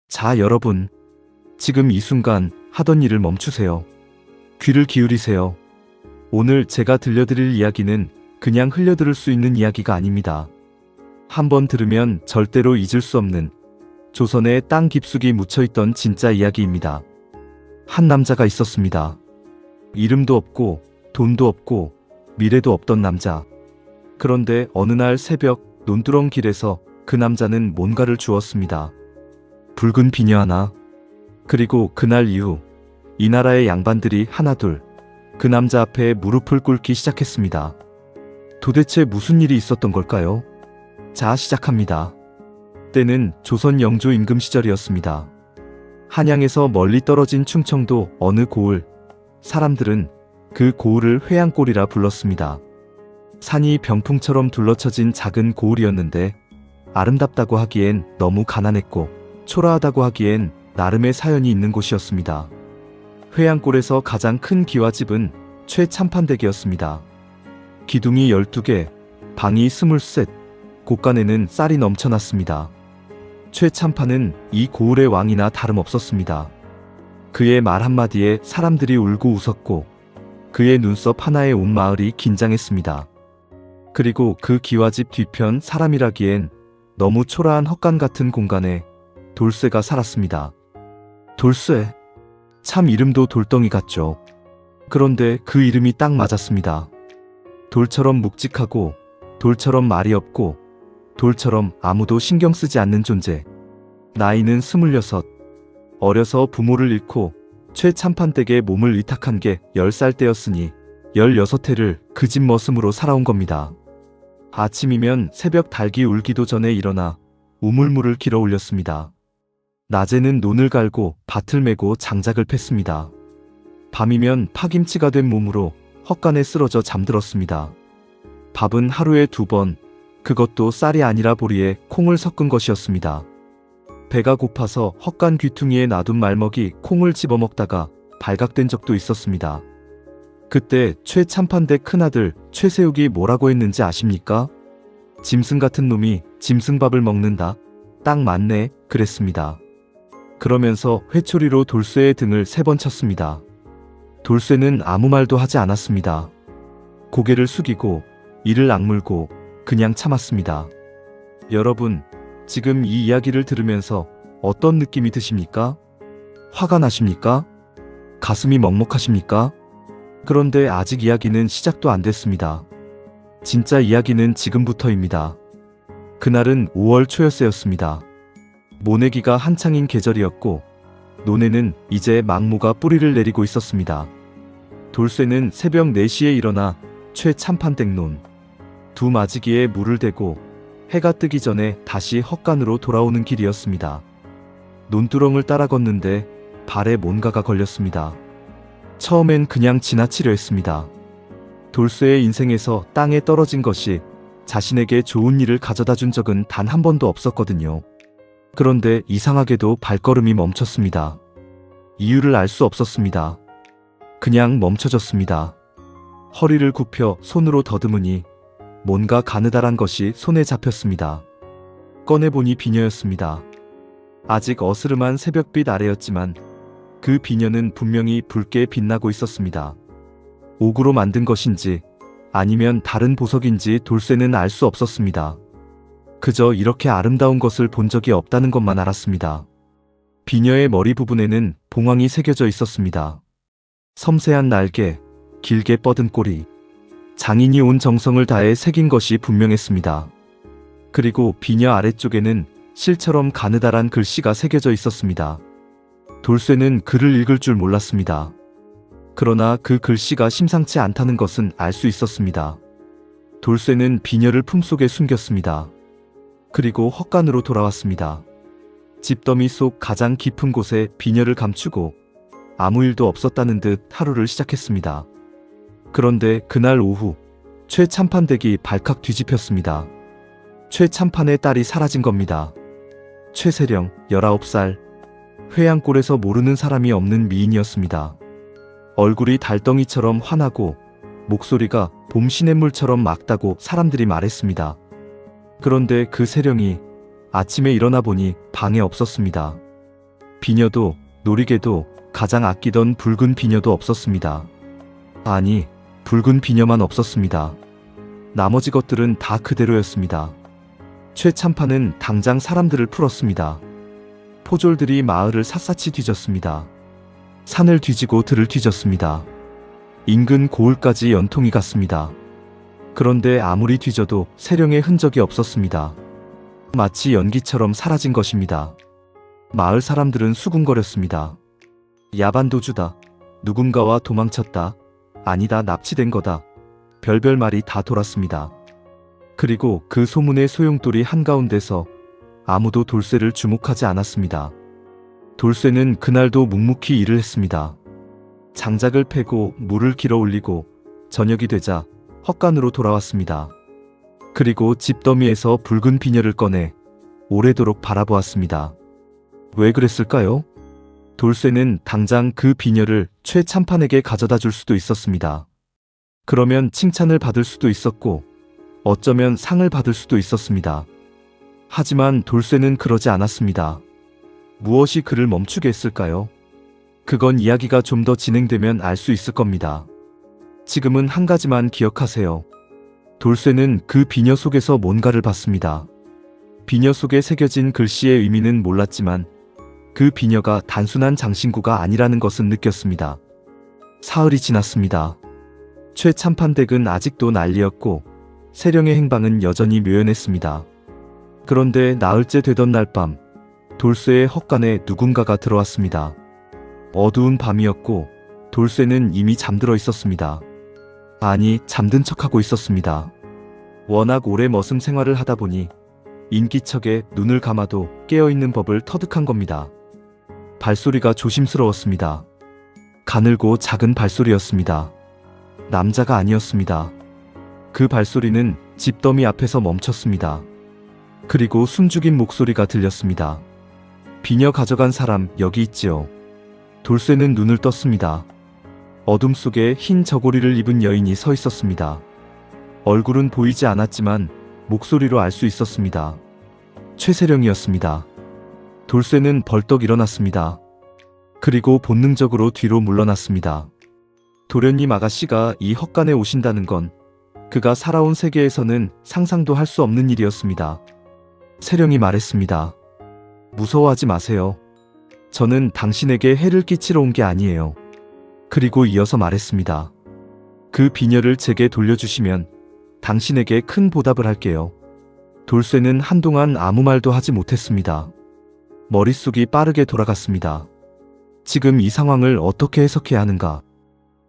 자, 여러분. 지금 이 순간 하던 일을 멈추세요. 귀를 기울이세요. 오늘 제가 들려드릴 이야기는 그냥 흘려들을 수 있는 이야기가 아닙니다. 한번 들으면 절대로 잊을 수 없는 조선의 땅 깊숙이 묻혀있던 진짜 이야기입니다. 한 남자가 있었습니다. 이름도 없고 돈도 없고 미래도 없던 남자. 그런데 어느 날 새벽 논두렁 길에서 그 남자는 뭔가를 주웠습니다. 붉은 비녀 하나. 그리고 그날 이후 이 나라의 양반들이 하나둘 그 남자 앞에 무릎을 꿇기 시작했습니다. 도대체 무슨 일이 있었던 걸까요? 자, 시작합니다. 때는 조선 영조 임금 시절이었습니다. 한양에서 멀리 떨어진 충청도 어느 고을, 사람들은 그 고을을 회양골이라 불렀습니다. 산이 병풍처럼 둘러쳐진 작은 고을이었는데 아름답다고 하기엔 너무 가난했고 초라하다고 하기엔 나름의 사연이 있는 곳이었습니다. 회양골에서 가장 큰 기와집은 최참판댁이었습니다. 기둥이 12개, 방이 23, 곳간에는 쌀이 넘쳐났습니다. 최참판은 이 고을의 왕이나 다름없었습니다. 그의 말 한마디에 사람들이 울고 웃었고 그의 눈썹 하나에 온 마을이 긴장했습니다. 그리고 그 기와집 뒤편 사람이라기엔 너무 초라한 헛간 같은 공간에 돌쇠가 살았습니다. 돌쇠. 참 이름도 돌덩이 같죠. 그런데 그 이름이 딱 맞았습니다. 돌처럼 묵직하고 돌처럼 말이 없고 돌처럼 아무도 신경 쓰지 않는 존재. 나이는 26. 어려서 부모를 잃고 최참판댁에 몸을 위탁한 게 10살 때였으니 16해를 그 집 머슴으로 살아온 겁니다. 아침이면 새벽 닭이 울기도 전에 일어나 우물물을 길어 올렸습니다. 낮에는 논을 갈고 밭을 메고 장작을 팼습니다. 밤이면 파김치가 된 몸으로 헛간에 쓰러져 잠들었습니다. 밥은 하루에 2번, 그것도 쌀이 아니라 보리에 콩을 섞은 것이었습니다. 배가 고파서 헛간 귀퉁이에 놔둔 말먹이 콩을 집어먹다가 발각된 적도 있었습니다. 그때 최참판댁 큰아들 최세욱이 뭐라고 했는지 아십니까? 짐승 같은 놈이 짐승밥을 먹는다. 딱 맞네, 그랬습니다. 그러면서 회초리로 돌쇠의 등을 3번 쳤습니다. 돌쇠는 아무 말도 하지 않았습니다. 고개를 숙이고 이를 악물고 그냥 참았습니다. 여러분, 지금 이 이야기를 들으면서 어떤 느낌이 드십니까? 화가 나십니까? 가슴이 먹먹하십니까? 그런데 아직 이야기는 시작도 안 됐습니다. 진짜 이야기는 지금부터입니다. 그날은 5월 초였습니다. 모내기가 한창인 계절이었고 논에는 이제 망모가 뿌리를 내리고 있었습니다. 돌쇠는 새벽 4시에 일어나 최참판댁 논 두 마지기에 물을 대고 해가 뜨기 전에 다시 헛간으로 돌아오는 길이었습니다. 논두렁을 따라 걷는데 발에 뭔가가 걸렸습니다. 처음엔 그냥 지나치려 했습니다. 돌쇠의 인생에서 땅에 떨어진 것이 자신에게 좋은 일을 가져다 준 적은 단 한 번도 없었거든요. 그런데 이상하게도 발걸음이 멈췄습니다. 이유를 알 수 없었습니다. 그냥 멈춰졌습니다. 허리를 굽혀 손으로 더듬으니 뭔가 가느다란 것이 손에 잡혔습니다. 꺼내보니 비녀였습니다. 아직 어스름한 새벽빛 아래였지만 그 비녀는 분명히 붉게 빛나고 있었습니다. 옥으로 만든 것인지 아니면 다른 보석인지 돌쇠는 알 수 없었습니다. 그저 이렇게 아름다운 것을 본 적이 없다는 것만 알았습니다. 비녀의 머리 부분에는 봉황이 새겨져 있었습니다. 섬세한 날개, 길게 뻗은 꼬리. 장인이 온 정성을 다해 새긴 것이 분명했습니다. 그리고 비녀 아래쪽에는 실처럼 가느다란 글씨가 새겨져 있었습니다. 돌쇠는 글을 읽을 줄 몰랐습니다. 그러나 그 글씨가 심상치 않다는 것은 알 수 있었습니다. 돌쇠는 비녀를 품속에 숨겼습니다. 그리고 헛간으로 돌아왔습니다. 집더미 속 가장 깊은 곳에 비녀를 감추고 아무 일도 없었다는 듯 하루를 시작했습니다. 그런데 그날 오후 최참판댁이 발칵 뒤집혔습니다. 최참판의 딸이 사라진 겁니다. 최세령, 19살. 회양골에서 모르는 사람이 없는 미인이었습니다. 얼굴이 달덩이처럼 환하고 목소리가 봄 시냇물처럼 맑다고 사람들이 말했습니다. 그런데 그 세령이 아침에 일어나 보니 방에 없었습니다. 비녀도 놀이개도 가장 아끼던 붉은 비녀도 없었습니다. 아니, 붉은 비녀만 없었습니다. 나머지 것들은 다 그대로였습니다. 최참판은 당장 사람들을 풀었습니다. 포졸들이 마을을 샅샅이 뒤졌습니다. 산을 뒤지고 들을 뒤졌습니다. 인근 고을까지 연통이 갔습니다. 그런데 아무리 뒤져도 세령의 흔적이 없었습니다. 마치 연기처럼 사라진 것입니다. 마을 사람들은 수군거렸습니다. 야반도주다. 누군가와 도망쳤다. 아니다, 납치된 거다. 별별 말이 다 돌았습니다. 그리고 그 소문의 소용돌이 한가운데서 아무도 돌쇠를 주목하지 않았습니다. 돌쇠는 그날도 묵묵히 일을 했습니다. 장작을 패고 물을 길어 올리고 저녁이 되자 헛간으로 돌아왔습니다. 그리고 집더미에서 붉은 비녀를 꺼내 오래도록 바라보았습니다. 왜 그랬을까요? 돌쇠는 당장 그 비녀를 최참판에게 가져다 줄 수도 있었습니다. 그러면 칭찬을 받을 수도 있었고 어쩌면 상을 받을 수도 있었습니다. 하지만 돌쇠는 그러지 않았습니다. 무엇이 그를 멈추게 했을까요? 그건 이야기가 좀 더 진행되면 알 수 있을 겁니다. 지금은 한 가지만 기억하세요. 돌쇠는 그 비녀 속에서 뭔가를 봤습니다. 비녀 속에 새겨진 글씨의 의미는 몰랐지만 그 비녀가 단순한 장신구가 아니라는 것은 느꼈습니다. 사흘이 지났습니다. 최참판 댁은 아직도 난리였고 세령의 행방은 여전히 묘연했습니다. 그런데 나흘째 되던 날 밤 돌쇠의 헛간에 누군가가 들어왔습니다. 어두운 밤이었고 돌쇠는 이미 잠들어 있었습니다. 아니, 잠든 척하고 있었습니다. 워낙 오래 머슴 생활을 하다 보니 인기척에 눈을 감아도 깨어있는 법을 터득한 겁니다. 발소리가 조심스러웠습니다. 가늘고 작은 발소리였습니다. 남자가 아니었습니다. 그 발소리는 집더미 앞에서 멈췄습니다. 그리고 숨죽인 목소리가 들렸습니다. 비녀 가져간 사람 여기 있지요. 돌쇠는 눈을 떴습니다. 어둠 속에 흰 저고리를 입은 여인이 서 있었습니다. 얼굴은 보이지 않았지만 목소리로 알 수 있었습니다. 최세령이었습니다. 돌쇠는 벌떡 일어났습니다. 그리고 본능적으로 뒤로 물러났습니다. 도련님 아가씨가 이 헛간에 오신다는 건 그가 살아온 세계에서는 상상도 할 수 없는 일이었습니다. 세령이 말했습니다. 무서워하지 마세요. 저는 당신에게 해를 끼치러 온 게 아니에요. 그리고 이어서 말했습니다. 그 비녀를 제게 돌려주시면 당신에게 큰 보답을 할게요. 돌쇠는 한동안 아무 말도 하지 못했습니다. 머릿속이 빠르게 돌아갔습니다. 지금 이 상황을 어떻게 해석해야 하는가?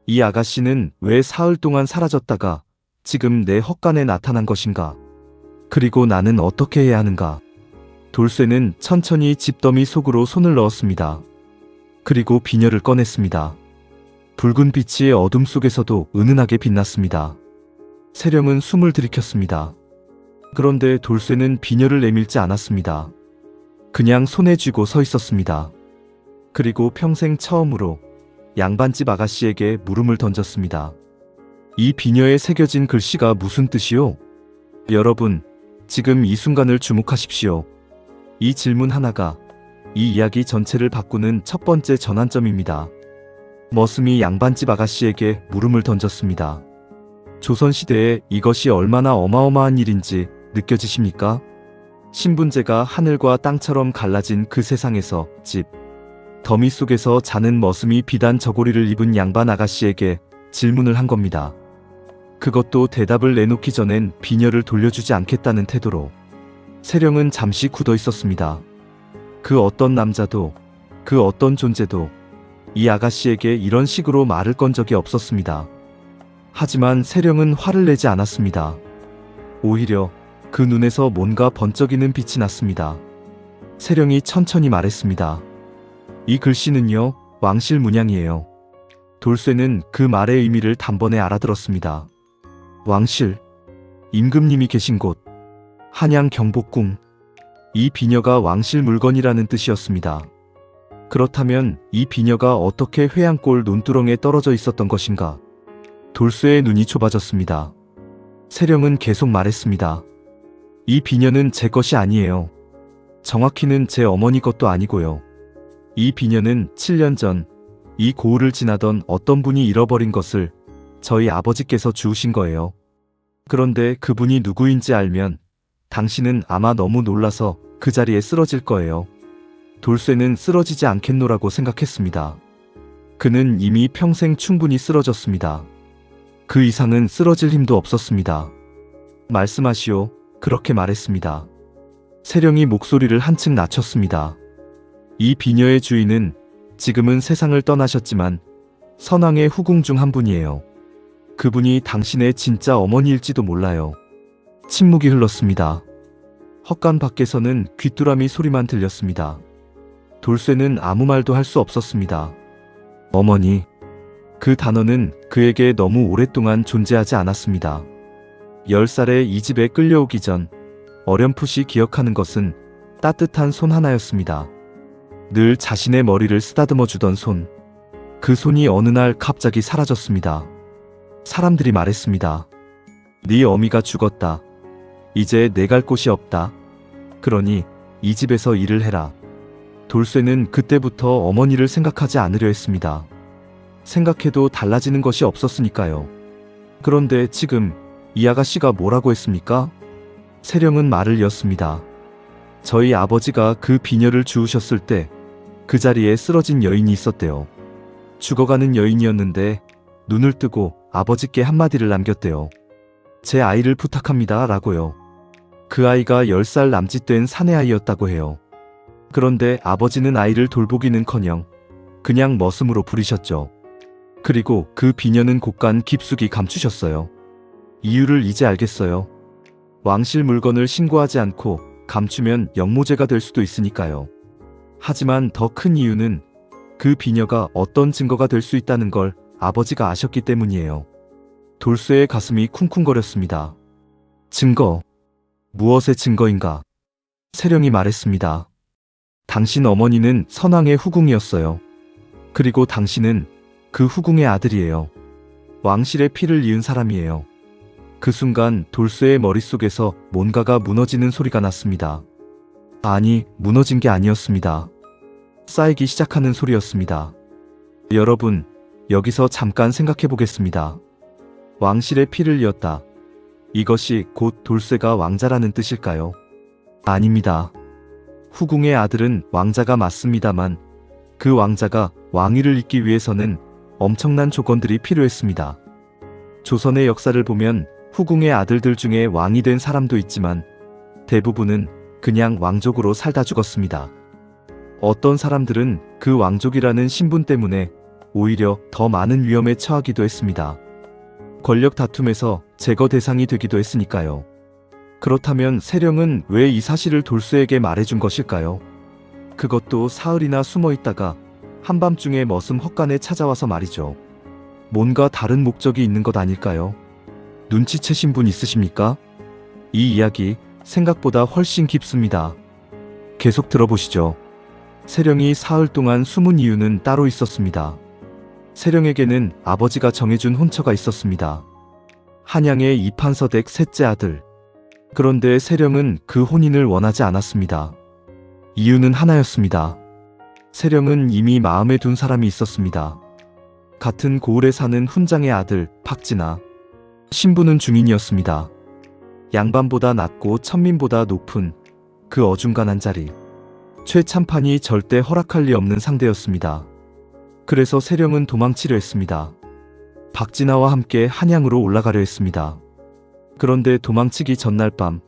이 아가씨는 왜 사흘 동안 사라졌다가 지금 내 헛간에 나타난 것인가? 그리고 나는 어떻게 해야 하는가? 돌쇠는 천천히 집더미 속으로 손을 넣었습니다. 그리고 비녀를 꺼냈습니다. 붉은 빛이 어둠 속에서도 은은하게 빛났습니다. 세령은 숨을 들이켰습니다. 그런데 돌쇠는 비녀를 내밀지 않았습니다. 그냥 손에 쥐고 서 있었습니다. 그리고 평생 처음으로 양반집 아가씨에게 물음을 던졌습니다. 이 비녀에 새겨진 글씨가 무슨 뜻이요? 여러분, 지금 이 순간을 주목하십시오. 이 질문 하나가 이 이야기 전체를 바꾸는 첫 번째 전환점입니다. 머슴이 양반집 아가씨에게 물음을 던졌습니다. 조선시대에 이것이 얼마나 어마어마한 일인지 느껴지십니까? 신분제가 하늘과 땅처럼 갈라진 그 세상에서 집 더미 속에서 자는 머슴이 비단 저고리를 입은 양반 아가씨에게 질문을 한 겁니다. 그것도 대답을 내놓기 전엔 비녀를 돌려주지 않겠다는 태도로. 세령은 잠시 굳어 있었습니다. 그 어떤 남자도, 그 어떤 존재도 이 아가씨에게 이런 식으로 말을 건 적이 없었습니다. 하지만 세령은 화를 내지 않았습니다. 오히려 그 눈에서 뭔가 번쩍이는 빛이 났습니다. 세령이 천천히 말했습니다. 이 글씨는요, 왕실 문양이에요. 돌쇠는 그 말의 의미를 단번에 알아들었습니다. 왕실, 임금님이 계신 곳, 한양 경복궁. 이 비녀가 왕실 물건이라는 뜻이었습니다. 그렇다면 이 비녀가 어떻게 회양골 논두렁에 떨어져 있었던 것인가? 돌쇠의 눈이 좁아졌습니다. 세령은 계속 말했습니다. 이 비녀는 제 것이 아니에요. 정확히는 제 어머니 것도 아니고요. 이 비녀는 7년 전 이 고을을 지나던 어떤 분이 잃어버린 것을 저희 아버지께서 주우신 거예요. 그런데 그분이 누구인지 알면 당신은 아마 너무 놀라서 그 자리에 쓰러질 거예요. 돌쇠는 쓰러지지 않겠노라고 생각했습니다. 그는 이미 평생 충분히 쓰러졌습니다. 그 이상은 쓰러질 힘도 없었습니다. 말씀하시오. 그렇게 말했습니다. 세령이 목소리를 한층 낮췄습니다. 이 비녀의 주인은 지금은 세상을 떠나셨지만 선왕의 후궁 중 한 분이에요. 그분이 당신의 진짜 어머니일지도 몰라요. 침묵이 흘렀습니다. 헛간 밖에서는 귀뚜라미 소리만 들렸습니다. 돌쇠는 아무 말도 할 수 없었습니다. 어머니. 그 단어는 그에게 너무 오랫동안 존재하지 않았습니다. 10살에 이 집에 끌려오기 전 어렴풋이 기억하는 것은 따뜻한 손 하나였습니다. 늘 자신의 머리를 쓰다듬어 주던 손. 그 손이 어느 날 갑자기 사라졌습니다. 사람들이 말했습니다. 네 어미가 죽었다. 이제 내 갈 곳이 없다. 그러니 이 집에서 일을 해라. 돌쇠는 그때부터 어머니를 생각하지 않으려 했습니다. 생각해도 달라지는 것이 없었으니까요. 그런데 지금 이 아가씨가 뭐라고 했습니까? 세령은 말을 이었습니다. 저희 아버지가 그 비녀를 주우셨을 때 그 자리에 쓰러진 여인이 있었대요. 죽어가는 여인이었는데 눈을 뜨고 아버지께 한마디를 남겼대요. 제 아이를 부탁합니다 라고요. 그 아이가 10살 남짓된 사내아이였다고 해요. 그런데 아버지는 아이를 돌보기는커녕 그냥 머슴으로 부리셨죠. 그리고 그 비녀는 곳간 깊숙이 감추셨어요. 이유를 이제 알겠어요. 왕실 물건을 신고하지 않고 감추면 역모죄가 될 수도 있으니까요. 하지만 더 큰 이유는 그 비녀가 어떤 증거가 될 수 있다는 걸 아버지가 아셨기 때문이에요. 돌쇠의 가슴이 쿵쿵거렸습니다. 증거. 무엇의 증거인가? 세령이 말했습니다. 당신 어머니는 선왕의 후궁이었어요. 그리고 당신은 그 후궁의 아들이에요. 왕실의 피를 이은 사람이에요. 그 순간 돌쇠의 머릿속에서 뭔가가 무너지는 소리가 났습니다. 아니, 무너진 게 아니었습니다. 쌓이기 시작하는 소리였습니다. 여러분, 여기서 잠깐 생각해 보겠습니다. 왕실의 피를 이었다. 이것이 곧 돌쇠가 왕자라는 뜻일까요? 아닙니다. 후궁의 아들은 왕자가 맞습니다만 그 왕자가 왕위를 잇기 위해서는 엄청난 조건들이 필요했습니다. 조선의 역사를 보면 후궁의 아들들 중에 왕이 된 사람도 있지만 대부분은 그냥 왕족으로 살다 죽었습니다. 어떤 사람들은 그 왕족이라는 신분 때문에 오히려 더 많은 위험에 처하기도 했습니다. 권력 다툼에서 제거 대상이 되기도 했으니까요. 그렇다면 세령은 왜 이 사실을 돌쇠에게 말해준 것일까요? 그것도 사흘이나 숨어 있다가 한밤중에 머슴 헛간에 찾아와서 말이죠. 뭔가 다른 목적이 있는 것 아닐까요? 눈치채신 분 있으십니까? 이 이야기 생각보다 훨씬 깊습니다. 계속 들어보시죠. 세령이 사흘 동안 숨은 이유는 따로 있었습니다. 세령에게는 아버지가 정해준 혼처가 있었습니다. 한양의 이판서댁 셋째 아들. 그런데 세령은 그 혼인을 원하지 않았습니다. 이유는 하나였습니다. 세령은 이미 마음에 둔 사람이 있었습니다. 같은 고을에 사는 훈장의 아들 박진아. 신부는 중인이었습니다. 양반보다 낮고 천민보다 높은 그 어중간한 자리. 최참판이 절대 허락할 리 없는 상대였습니다. 그래서 세령은 도망치려 했습니다. 박진아와 함께 한양으로 올라가려 했습니다. 그런데 도망치기 전날 밤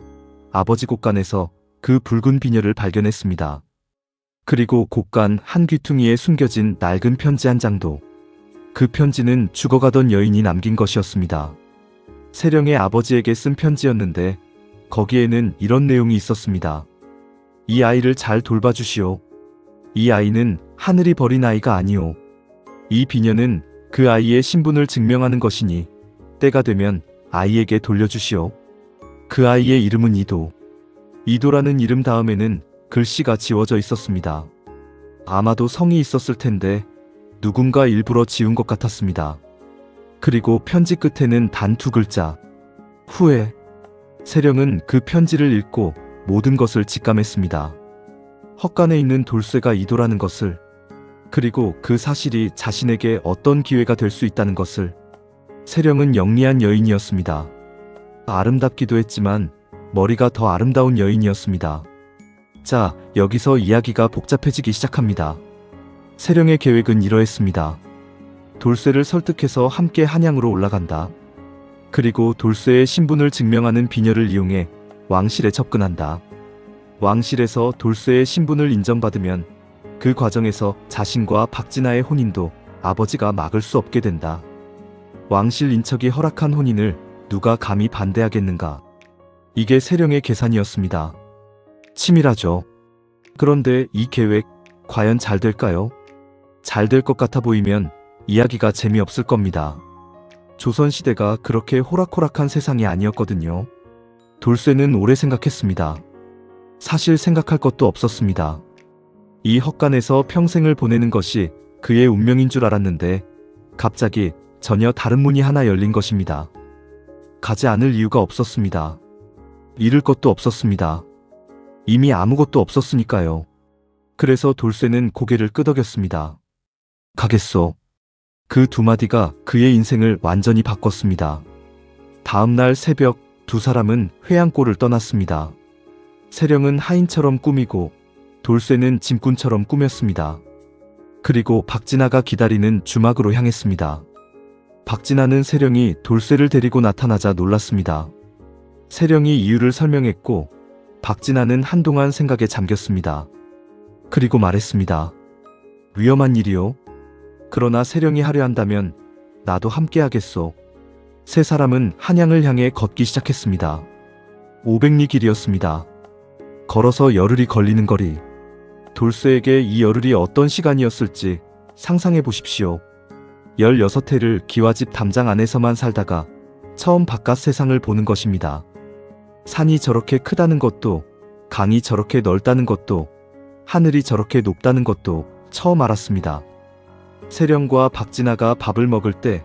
아버지 곳간에서 그 붉은 비녀를 발견했습니다. 그리고 곳간 한 귀퉁이에 숨겨진 낡은 편지 한 장도. 그 편지는 죽어가던 여인이 남긴 것이었습니다. 세령의 아버지에게 쓴 편지였는데 거기에는 이런 내용이 있었습니다. 이 아이를 잘 돌봐주시오. 이 아이는 하늘이 버린 아이가 아니오. 이 비녀는 그 아이의 신분을 증명하는 것이니 때가 되면 아이에게 돌려주시오. 그 아이의 이름은 이도. 이도라는 이름 다음에는 글씨가 지워져 있었습니다. 아마도 성이 있었을 텐데 누군가 일부러 지운 것 같았습니다. 그리고 편지 끝에는 단 2글자. 후회. 세령은 그 편지를 읽고 모든 것을 직감했습니다. 헛간에 있는 돌쇠가 이도라는 것을, 그리고 그 사실이 자신에게 어떤 기회가 될 수 있다는 것을. 세령은 영리한 여인이었습니다. 아름답기도 했지만 머리가 더 아름다운 여인이었습니다. 자, 여기서 이야기가 복잡해지기 시작합니다. 세령의 계획은 이러했습니다. 돌쇠를 설득해서 함께 한양으로 올라간다. 그리고 돌쇠의 신분을 증명하는 비녀를 이용해 왕실에 접근한다. 왕실에서 돌쇠의 신분을 인정받으면 그 과정에서 자신과 박진아의 혼인도 아버지가 막을 수 없게 된다. 왕실 인척이 허락한 혼인을 누가 감히 반대하겠는가. 이게 세령의 계산이었습니다. 치밀하죠. 그런데 이 계획 과연 잘 될까요? 잘 될 것 같아 보이면 이야기가 재미없을 겁니다. 조선시대가 그렇게 호락호락한 세상이 아니었거든요. 돌쇠는 오래 생각했습니다. 사실 생각할 것도 없었습니다. 이 헛간에서 평생을 보내는 것이 그의 운명인 줄 알았는데 갑자기 전혀 다른 문이 하나 열린 것입니다. 가지 않을 이유가 없었습니다. 잃을 것도 없었습니다. 이미 아무것도 없었으니까요. 그래서 돌쇠는 고개를 끄덕였습니다. 가겠소. 그 두 마디가 그의 인생을 완전히 바꿨습니다. 다음 날 새벽 두 사람은 회양골을 떠났습니다. 세령은 하인처럼 꾸미고 돌쇠는 짐꾼처럼 꾸몄습니다. 그리고 박진아가 기다리는 주막으로 향했습니다. 박진아는 세령이 돌쇠를 데리고 나타나자 놀랐습니다. 세령이 이유를 설명했고 박진아는 한동안 생각에 잠겼습니다. 그리고 말했습니다. 위험한 일이요. 그러나 세령이 하려 한다면 나도 함께 하겠소. 세 사람은 한양을 향해 걷기 시작했습니다. 500리 길이었습니다. 걸어서 열흘이 걸리는 거리. 돌쇠에게 이 열흘이 어떤 시간이었을지 상상해 보십시오. 16해를 기와집 담장 안에서만 살다가 처음 바깥 세상을 보는 것입니다. 산이 저렇게 크다는 것도, 강이 저렇게 넓다는 것도, 하늘이 저렇게 높다는 것도 처음 알았습니다. 세령과 박진아가 밥을 먹을 때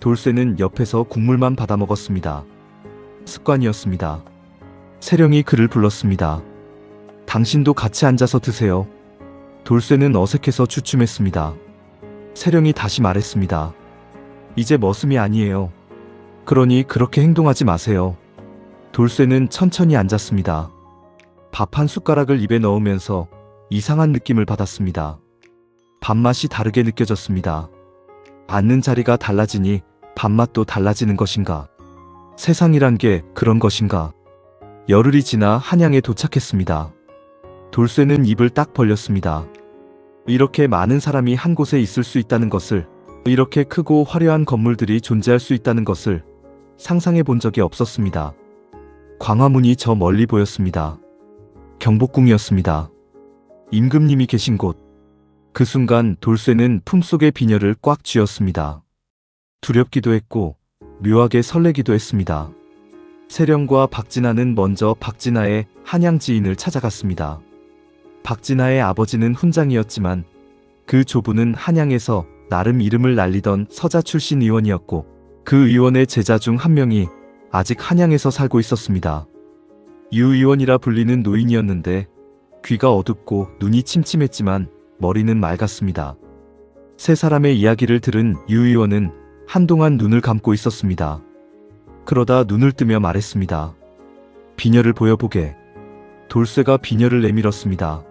돌쇠는 옆에서 국물만 받아 먹었습니다. 습관이었습니다. 세령이 그를 불렀습니다. 당신도 같이 앉아서 드세요. 돌쇠는 어색해서 주춤했습니다. 세령이 다시 말했습니다. 이제 머슴이 아니에요. 그러니 그렇게 행동하지 마세요. 돌쇠는 천천히 앉았습니다. 밥 한 숟가락을 입에 넣으면서 이상한 느낌을 받았습니다. 밥맛이 다르게 느껴졌습니다. 앉는 자리가 달라지니 밥맛도 달라지는 것인가? 세상이란 게 그런 것인가? 열흘이 지나 한양에 도착했습니다. 돌쇠는 입을 딱 벌렸습니다. 이렇게 많은 사람이 한 곳에 있을 수 있다는 것을, 이렇게 크고 화려한 건물들이 존재할 수 있다는 것을 상상해 본 적이 없었습니다. 광화문이 저 멀리 보였습니다. 경복궁이었습니다. 임금님이 계신 곳. 그 순간 돌쇠는 품속의 비녀를 꽉 쥐었습니다. 두렵기도 했고 묘하게 설레기도 했습니다. 세령과 박진아는 먼저 박진아의 한양 지인을 찾아갔습니다. 박진아의 아버지는 훈장이었지만 그 조부는 한양에서 나름 이름을 날리던 서자 출신 의원이었고 그 의원의 제자 중 한 명이 아직 한양에서 살고 있었습니다. 유 의원이라 불리는 노인이었는데 귀가 어둡고 눈이 침침했지만 머리는 맑았습니다. 세 사람의 이야기를 들은 유 의원은 한동안 눈을 감고 있었습니다. 그러다 눈을 뜨며 말했습니다. 비녀를 보여보게. 돌쇠가 비녀를 내밀었습니다.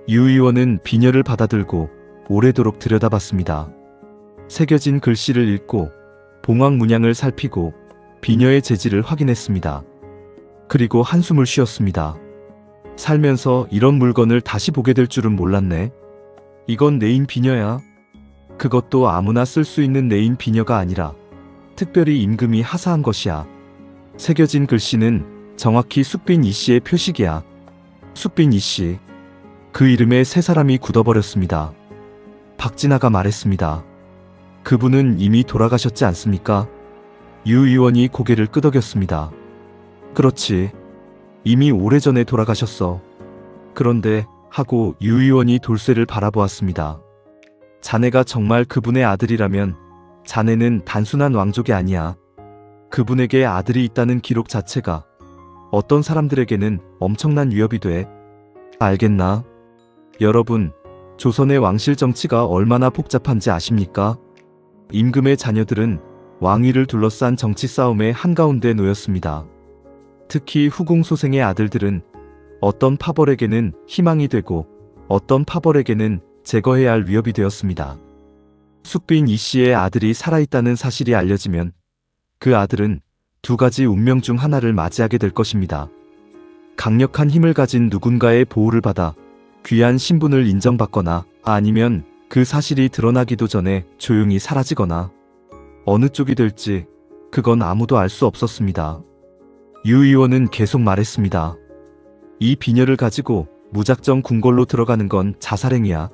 유 의원은 비녀를 받아들고 오래도록 들여다봤습니다. 새겨진 글씨를 읽고 봉황 문양을 살피고 비녀의 재질을 확인했습니다. 그리고 한숨을 쉬었습니다. 살면서 이런 물건을 다시 보게 될 줄은 몰랐네. 이건 내인 비녀야. 그것도 아무나 쓸 수 있는 내인 비녀가 아니라 특별히 임금이 하사한 것이야. 새겨진 글씨는 정확히 숙빈 이씨의 표식이야. 숙빈 이씨. 그 이름에 세 사람이 굳어버렸습니다. 박진아가 말했습니다. 그분은 이미 돌아가셨지 않습니까? 유 의원이 고개를 끄덕였습니다. 그렇지. 이미 오래전에 돌아가셨어. 그런데 하고 유 의원이 돌쇠를 바라보았습니다. 자네가 정말 그분의 아들이라면 자네는 단순한 왕족이 아니야. 그분에게 아들이 있다는 기록 자체가 어떤 사람들에게는 엄청난 위협이 돼. 알겠나? 여러분, 조선의 왕실 정치가 얼마나 복잡한지 아십니까? 임금의 자녀들은 왕위를 둘러싼 정치 싸움의 한가운데 놓였습니다. 특히 후궁소생의 아들들은 어떤 파벌에게는 희망이 되고 어떤 파벌에게는 제거해야 할 위협이 되었습니다. 숙빈 이씨의 아들이 살아있다는 사실이 알려지면 그 아들은 두 가지 운명 중 하나를 맞이하게 될 것입니다. 강력한 힘을 가진 누군가의 보호를 받아 귀한 신분을 인정받거나 아니면 그 사실이 드러나기도 전에 조용히 사라지거나 어느 쪽이 될지 그건 아무도 알 수 없었습니다. 유 의원은 계속 말했습니다. 이 비녀를 가지고 무작정 궁궐로 들어가는 건 자살행위야.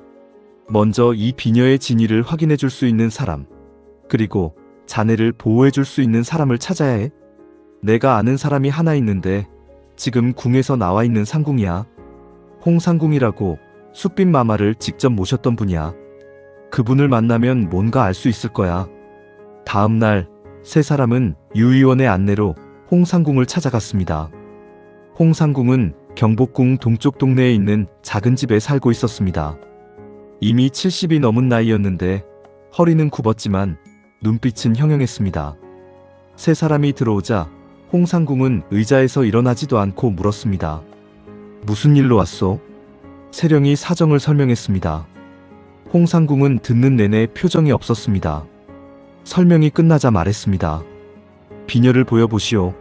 먼저 이 비녀의 진위를 확인해 줄 수 있는 사람, 그리고 자네를 보호해 줄 수 있는 사람을 찾아야 해. 내가 아는 사람이 하나 있는데 지금 궁에서 나와 있는 상궁이야. 홍상궁이라고 숙빈 마마를 직접 모셨던 분이야. 그분을 만나면 뭔가 알 수 있을 거야. 다음 날 세 사람은 유 의원의 안내로 홍상궁을 찾아갔습니다. 홍상궁은 경복궁 동쪽 동네에 있는 작은 집에 살고 있었습니다. 이미 70이 넘은 나이였는데 허리는 굽었지만 눈빛은 형형했습니다. 세 사람이 들어오자 홍상궁은 의자에서 일어나지도 않고 물었습니다. 무슨 일로 왔소? 세령이 사정을 설명했습니다. 홍상궁은 듣는 내내 표정이 없었습니다. 설명이 끝나자 말했습니다. 비녀를 보여보시오.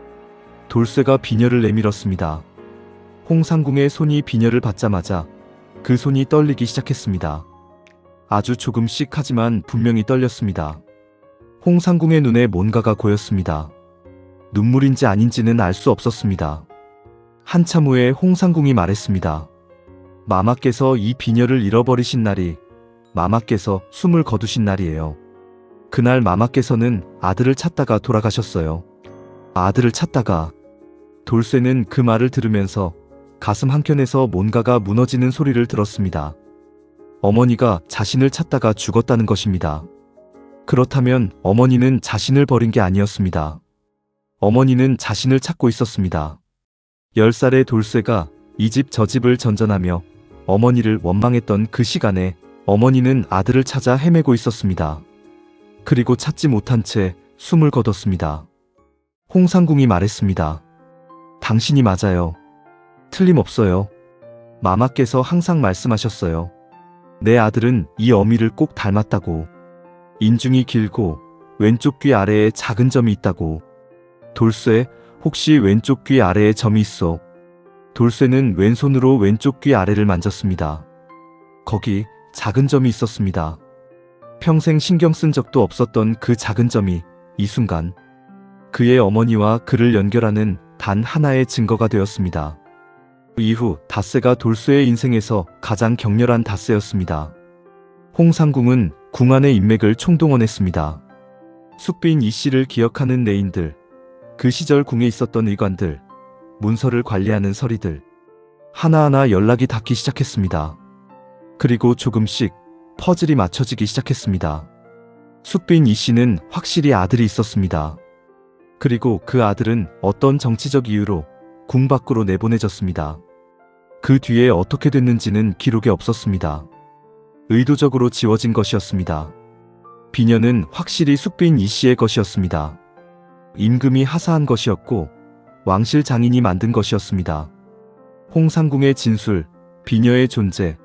돌쇠가 비녀를 내밀었습니다. 홍상궁의 손이 비녀를 받자마자 그 손이 떨리기 시작했습니다. 아주 조금씩 하지만 분명히 떨렸습니다. 홍상궁의 눈에 뭔가가 고였습니다. 눈물인지 아닌지는 알 수 없었습니다. 한참 후에 홍상궁이 말했습니다. 마마께서 이 비녀를 잃어버리신 날이 마마께서 숨을 거두신 날이에요. 그날 마마께서는 아들을 찾다가 돌아가셨어요. 아들을 찾다가. 돌쇠는 그 말을 들으면서 가슴 한켠에서 뭔가가 무너지는 소리를 들었습니다. 어머니가 자신을 찾다가 죽었다는 것입니다. 그렇다면 어머니는 자신을 버린 게 아니었습니다. 어머니는 자신을 찾고 있었습니다. 10살의 돌쇠가 이 집 저 집을 전전하며 어머니를 원망했던 그 시간에 어머니는 아들을 찾아 헤매고 있었습니다. 그리고 찾지 못한 채 숨을 거뒀습니다. 홍상궁이 말했습니다. 당신이 맞아요. 틀림없어요. 마마께서 항상 말씀하셨어요. 내 아들은 이 어미를 꼭 닮았다고. 인중이 길고 왼쪽 귀 아래에 작은 점이 있다고. 돌쇠, 혹시 왼쪽 귀 아래에 점이 있어? 돌쇠는 왼손으로 왼쪽 귀 아래를 만졌습니다. 거기 작은 점이 있었습니다. 평생 신경 쓴 적도 없었던 그 작은 점이 이 순간 그의 어머니와 그를 연결하는 단 하나의 증거가 되었습니다. 이후 닷새가 돌쇠의 인생에서 가장 격렬한 닷새였습니다. 홍상궁은 궁 안의 인맥을 총동원했습니다. 숙빈 이씨를 기억하는 내인들, 그 시절 궁에 있었던 의관들, 문서를 관리하는 서리들, 하나하나 연락이 닿기 시작했습니다. 그리고 조금씩 퍼즐이 맞춰지기 시작했습니다. 숙빈 이씨는 확실히 아들이 있었습니다. 그리고 그 아들은 어떤 정치적 이유로 궁 밖으로 내보내졌습니다. 그 뒤에 어떻게 됐는지는 기록에 없었습니다. 의도적으로 지워진 것이었습니다. 비녀는 확실히 숙빈 이씨의 것이었습니다. 임금이 하사한 것이었고 왕실 장인이 만든 것이었습니다. 홍상궁의 진술, 비녀의 존재,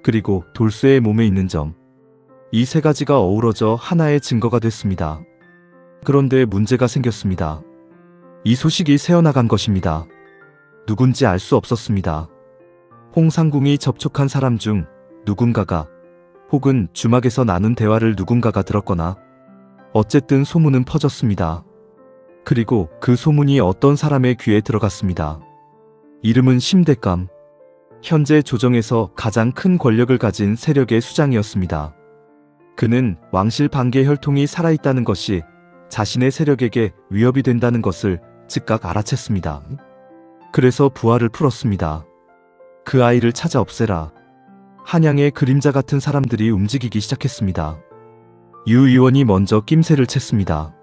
그리고 돌쇠의 몸에 있는 점, 이 세 가지가 어우러져 하나의 증거가 됐습니다. 그런데 문제가 생겼습니다. 이 소식이 새어나간 것입니다. 누군지 알 수 없었습니다. 홍상궁이 접촉한 사람 중 누군가가, 혹은 주막에서 나눈 대화를 누군가가 들었거나, 어쨌든 소문은 퍼졌습니다. 그리고 그 소문이 어떤 사람의 귀에 들어갔습니다. 이름은 심대감. 현재 조정에서 가장 큰 권력을 가진 세력의 수장이었습니다. 그는 왕실 반계 혈통이 살아있다는 것이 자신의 세력에게 위협이 된다는 것을 즉각 알아챘습니다. 그래서 부하를 풀었습니다. 그 아이를 찾아 없애라. 한양의 그림자 같은 사람들이 움직이기 시작했습니다. 유 의원이 먼저 낌새를 챘습니다.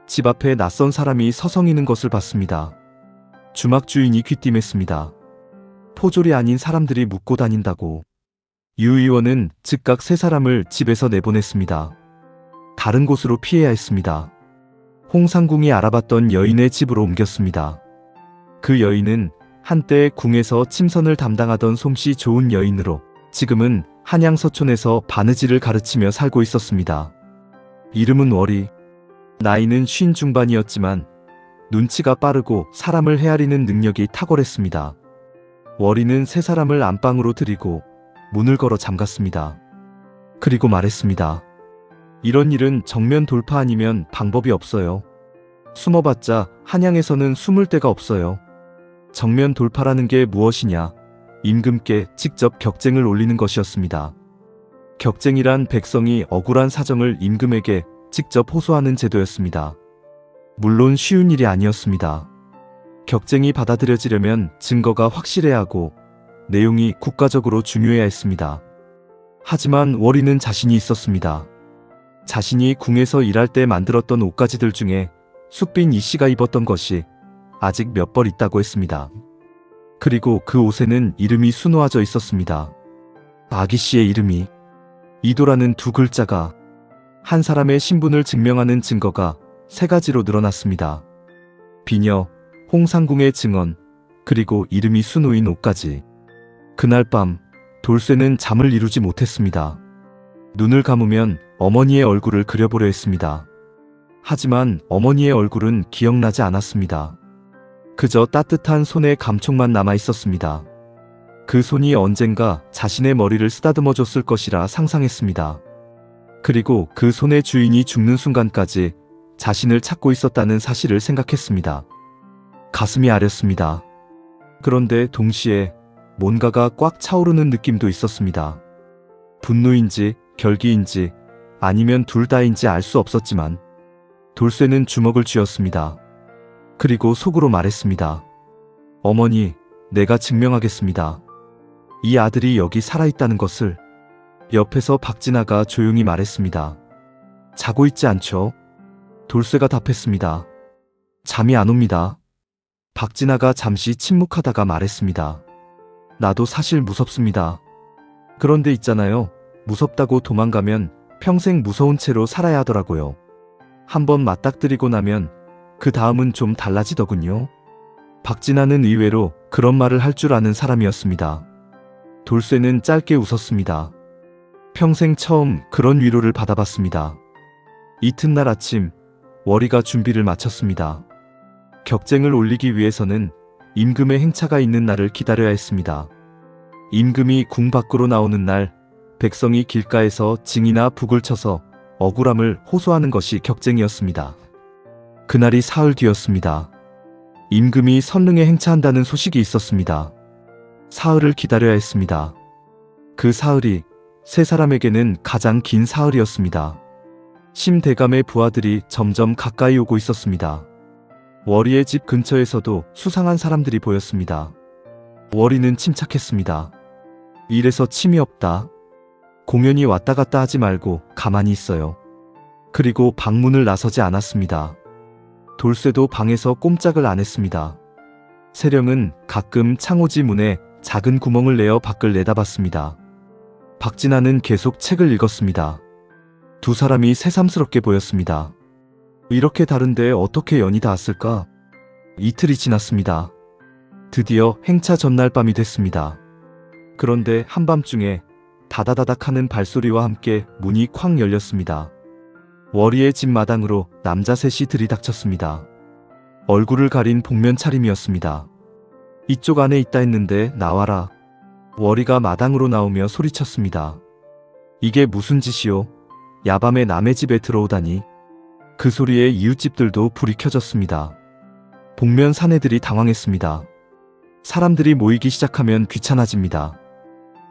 집 앞에 낯선 사람이 서성이는 것을 봤습니다. 주막 주인이 귀띔했습니다. 포졸이 아닌 사람들이 묻고 다닌다고. 유 의원은 즉각 세 사람을 집에서 내보냈습니다. 다른 곳으로 피해야 했습니다. 홍상궁이 알아봤던 여인의 집으로 옮겼습니다. 그 여인은 한때 궁에서 침선을 담당하던 솜씨 좋은 여인으로 지금은 한양서촌에서 바느질을 가르치며 살고 있었습니다. 이름은 월이. 나이는 50 중반이었지만 눈치가 빠르고 사람을 헤아리는 능력이 탁월했습니다. 월이는 세 사람을 안방으로 들이고 문을 걸어 잠갔습니다. 그리고 말했습니다. 이런 일은 정면 돌파 아니면 방법이 없어요. 숨어봤자 한양에서는 숨을 데가 없어요. 정면 돌파라는 게 무엇이냐? 임금께 직접 격쟁을 올리는 것이었습니다. 격쟁이란 백성이 억울한 사정을 임금에게 직접 호소하는 제도였습니다. 물론 쉬운 일이 아니었습니다. 격쟁이 받아들여지려면 증거가 확실해야 하고 내용이 국가적으로 중요해야 했습니다. 하지만 월이는 자신이 있었습니다. 자신이 궁에서 일할 때 만들었던 옷가지들 중에 숙빈 이씨가 입었던 것이 아직 몇 벌 있다고 했습니다. 그리고 그 옷에는 이름이 수놓아져 있었습니다. 아기씨의 이름이. 이도라는 두 글자가 한 사람의 신분을 증명하는 증거가 세 가지로 늘어났습니다. 비녀, 홍상궁의 증언, 그리고 이름이 수놓인 옷까지. 그날 밤 돌쇠는 잠을 이루지 못했습니다. 눈을 감으면 어머니의 얼굴을 그려보려 했습니다. 하지만 어머니의 얼굴은 기억나지 않았습니다. 그저 따뜻한 손의 감촉만 남아 있었습니다. 그 손이 언젠가 자신의 머리를 쓰다듬어 줬을 것이라 상상했습니다. 그리고 그 손의 주인이 죽는 순간까지 자신을 찾고 있었다는 사실을 생각했습니다. 가슴이 아렸습니다. 그런데 동시에 뭔가가 꽉 차오르는 느낌도 있었습니다. 분노인지 결기인지 아니면 둘 다인지 알 수 없었지만 돌쇠는 주먹을 쥐었습니다. 그리고 속으로 말했습니다. 어머니, 내가 증명하겠습니다. 이 아들이 여기 살아있다는 것을. 옆에서 박진아가 조용히 말했습니다. 자고 있지 않죠? 돌쇠가 답했습니다. 잠이 안 옵니다. 박진아가 잠시 침묵하다가 말했습니다. 나도 사실 무섭습니다. 그런데 있잖아요. 무섭다고 도망가면 평생 무서운 채로 살아야 하더라고요. 한번 맞닥뜨리고 나면 그 다음은 좀 달라지더군요. 박진아는 의외로 그런 말을 할 줄 아는 사람이었습니다. 돌쇠는 짧게 웃었습니다. 평생 처음 그런 위로를 받아봤습니다. 이튿날 아침 월이가 준비를 마쳤습니다. 격쟁을 올리기 위해서는 임금의 행차가 있는 날을 기다려야 했습니다. 임금이 궁 밖으로 나오는 날 백성이 길가에서 징이나 북을 쳐서 억울함을 호소하는 것이 격쟁이었습니다. 그날이 사흘 뒤였습니다. 임금이 선릉에 행차한다는 소식이 있었습니다. 사흘을 기다려야 했습니다. 그 사흘이 세 사람에게는 가장 긴 사흘이었습니다. 심대감의 부하들이 점점 가까이 오고 있었습니다. 월이의 집 근처에서도 수상한 사람들이 보였습니다. 월이는 침착했습니다. 이래서 침이 없다. 공연히 왔다 갔다 하지 말고 가만히 있어요. 그리고 방문을 나서지 않았습니다. 돌쇠도 방에서 꼼짝을 안 했습니다. 세령은 가끔 창호지 문에 작은 구멍을 내어 밖을 내다봤습니다. 박진아는 계속 책을 읽었습니다. 두 사람이 새삼스럽게 보였습니다. 이렇게 다른데 어떻게 연이 닿았을까? 이틀이 지났습니다. 드디어 행차 전날 밤이 됐습니다. 그런데 한밤중에 다다다닥 하는 발소리와 함께 문이 쾅 열렸습니다. 월이의 집 마당으로 남자 셋이 들이닥쳤습니다. 얼굴을 가린 복면 차림이었습니다. 이쪽 안에 있다 했는데 나와라. 월이가 마당으로 나오며 소리쳤습니다. 이게 무슨 짓이오? 야밤에 남의 집에 들어오다니. 그 소리에 이웃집들도 불이 켜졌습니다. 복면 사내들이 당황했습니다. 사람들이 모이기 시작하면 귀찮아집니다.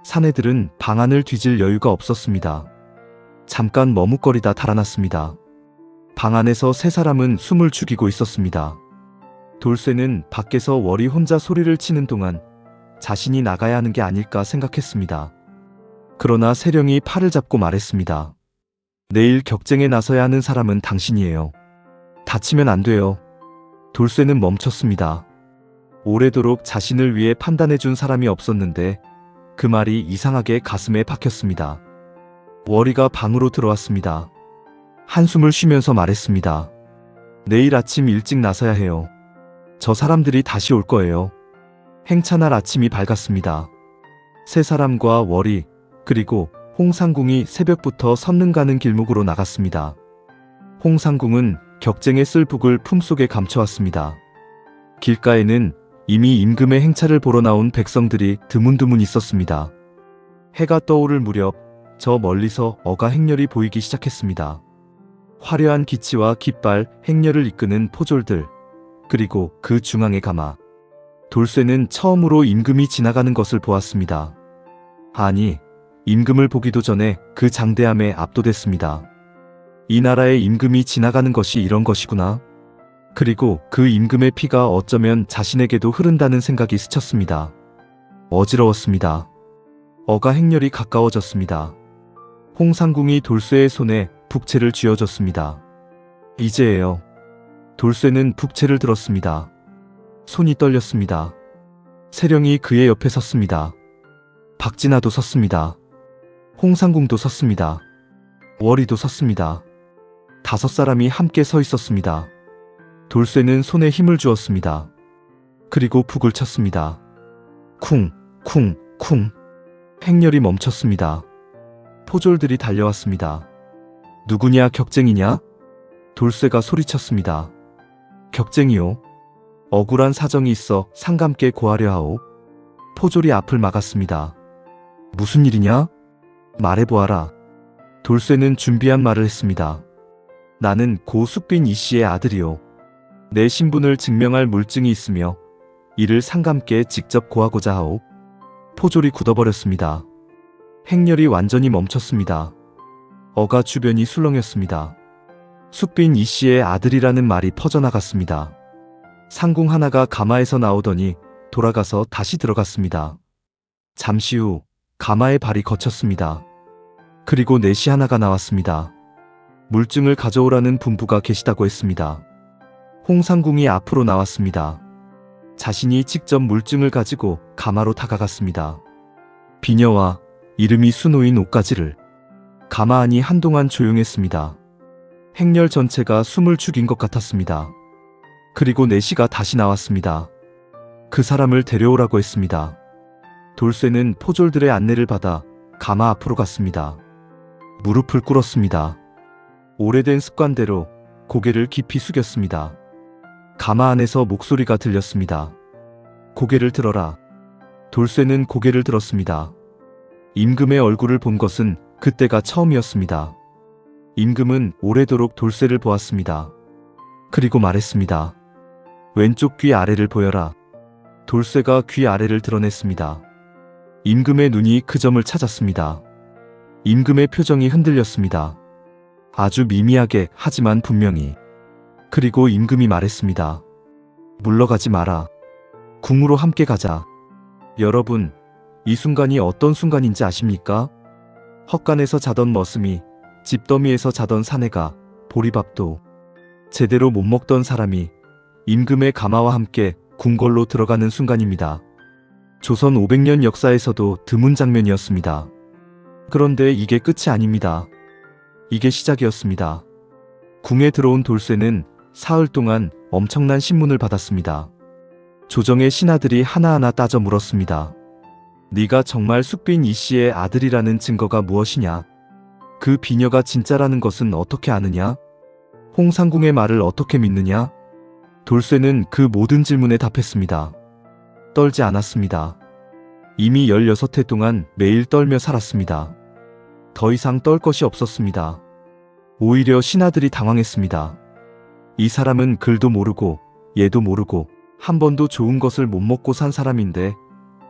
사내들은 방 안을 뒤질 여유가 없었습니다. 잠깐 머뭇거리다 달아났습니다. 방 안에서 세 사람은 숨을 죽이고 있었습니다. 돌쇠는 밖에서 월이 혼자 소리를 치는 동안 자신이 나가야 하는 게 아닐까 생각했습니다. 그러나 세령이 팔을 잡고 말했습니다. 내일 격쟁에 나서야 하는 사람은 당신이에요. 다치면 안 돼요. 돌쇠는 멈췄습니다. 오래도록 자신을 위해 판단해준 사람이 없었는데 그 말이 이상하게 가슴에 박혔습니다. 월이가 방으로 들어왔습니다. 한숨을 쉬면서 말했습니다. 내일 아침 일찍 나서야 해요. 저 사람들이 다시 올 거예요. 행차날 아침이 밝았습니다. 세 사람과 월이 그리고 홍상궁이 새벽부터 선릉 가는 길목으로 나갔습니다. 홍상궁은 격쟁의 쓸북을 품속에 감춰왔습니다. 길가에는 이미 임금의 행차를 보러 나온 백성들이 드문드문 있었습니다. 해가 떠오를 무렵 저 멀리서 어가 행렬이 보이기 시작했습니다. 화려한 기치와 깃발, 행렬을 이끄는 포졸들, 그리고 그 중앙의 가마. 돌쇠는 처음으로 임금이 지나가는 것을 보았습니다. 아니, 임금을 보기도 전에 그 장대함에 압도됐습니다. 이 나라의 임금이 지나가는 것이 이런 것이구나. 그리고 그 임금의 피가 어쩌면 자신에게도 흐른다는 생각이 스쳤습니다. 어지러웠습니다. 어가 행렬이 가까워졌습니다. 홍상궁이 돌쇠의 손에 북채를 쥐어줬습니다. 이제예요. 돌쇠는 북채를 들었습니다. 손이 떨렸습니다. 세령이 그의 옆에 섰습니다. 박진아도 섰습니다. 홍상궁도 섰습니다. 월이도 섰습니다. 5사람이 함께 서 있었습니다. 돌쇠는 손에 힘을 주었습니다. 그리고 북을 쳤습니다. 쿵, 쿵, 쿵. 행렬이 멈췄습니다. 포졸들이 달려왔습니다. 누구냐, 격쟁이냐? 돌쇠가 소리쳤습니다. 격쟁이요. 억울한 사정이 있어 상감께 고하려 하오. 포졸이 앞을 막았습니다. 무슨 일이냐? 말해보아라. 돌쇠는 준비한 말을 했습니다. 나는 고 숙빈 이씨의 아들이오. 내 신분을 증명할 물증이 있으며 이를 상감께 직접 고하고자 하오. 포졸이 굳어버렸습니다. 행렬이 완전히 멈췄습니다. 어가 주변이 술렁였습니다. 숙빈 이씨의 아들이라는 말이 퍼져나갔습니다. 상궁 하나가 가마에서 나오더니 돌아가서 다시 들어갔습니다. 잠시 후 가마의 발이 거쳤습니다. 그리고 넷이 하나가 나왔습니다. 물증을 가져오라는 분부가 계시다고 했습니다. 홍상궁이 앞으로 나왔습니다. 자신이 직접 물증을 가지고 가마로 다가갔습니다. 비녀와 이름이 수놓인 옷가지를. 가마 안이 한동안 조용했습니다. 행렬 전체가 숨을 죽인 것 같았습니다. 그리고 내시가 다시 나왔습니다. 그 사람을 데려오라고 했습니다. 돌쇠는 포졸들의 안내를 받아 가마 앞으로 갔습니다. 무릎을 꿇었습니다. 오래된 습관대로 고개를 깊이 숙였습니다. 가마 안에서 목소리가 들렸습니다. 고개를 들어라. 돌쇠는 고개를 들었습니다. 임금의 얼굴을 본 것은 그때가 처음이었습니다. 임금은 오래도록 돌쇠를 보았습니다. 그리고 말했습니다. 왼쪽 귀 아래를 보여라. 돌쇠가 귀 아래를 드러냈습니다. 임금의 눈이 그 점을 찾았습니다. 임금의 표정이 흔들렸습니다. 아주 미미하게 하지만 분명히. 그리고 임금이 말했습니다. 물러가지 마라. 궁으로 함께 가자. 여러분, 이 순간이 어떤 순간인지 아십니까? 헛간에서 자던 머슴이, 집더미에서 자던 사내가, 보리밥도 제대로 못 먹던 사람이 임금의 가마와 함께 궁궐로 들어가는 순간입니다. 조선 500년 역사에서도 드문 장면이었습니다. 그런데 이게 끝이 아닙니다. 이게 시작이었습니다. 궁에 들어온 돌쇠는 사흘 동안 엄청난 신문을 받았습니다. 조정의 신하들이 하나하나 따져 물었습니다. 네가 정말 숙빈 이씨의 아들이라는 증거가 무엇이냐? 그 비녀가 진짜라는 것은 어떻게 아느냐? 홍상궁의 말을 어떻게 믿느냐? 돌쇠는 그 모든 질문에 답했습니다. 떨지 않았습니다. 이미 16해 동안 매일 떨며 살았습니다. 더 이상 떨 것이 없었습니다. 오히려 신하들이 당황했습니다. 이 사람은 글도 모르고 예도 모르고 한 번도 좋은 것을 못 먹고 산 사람인데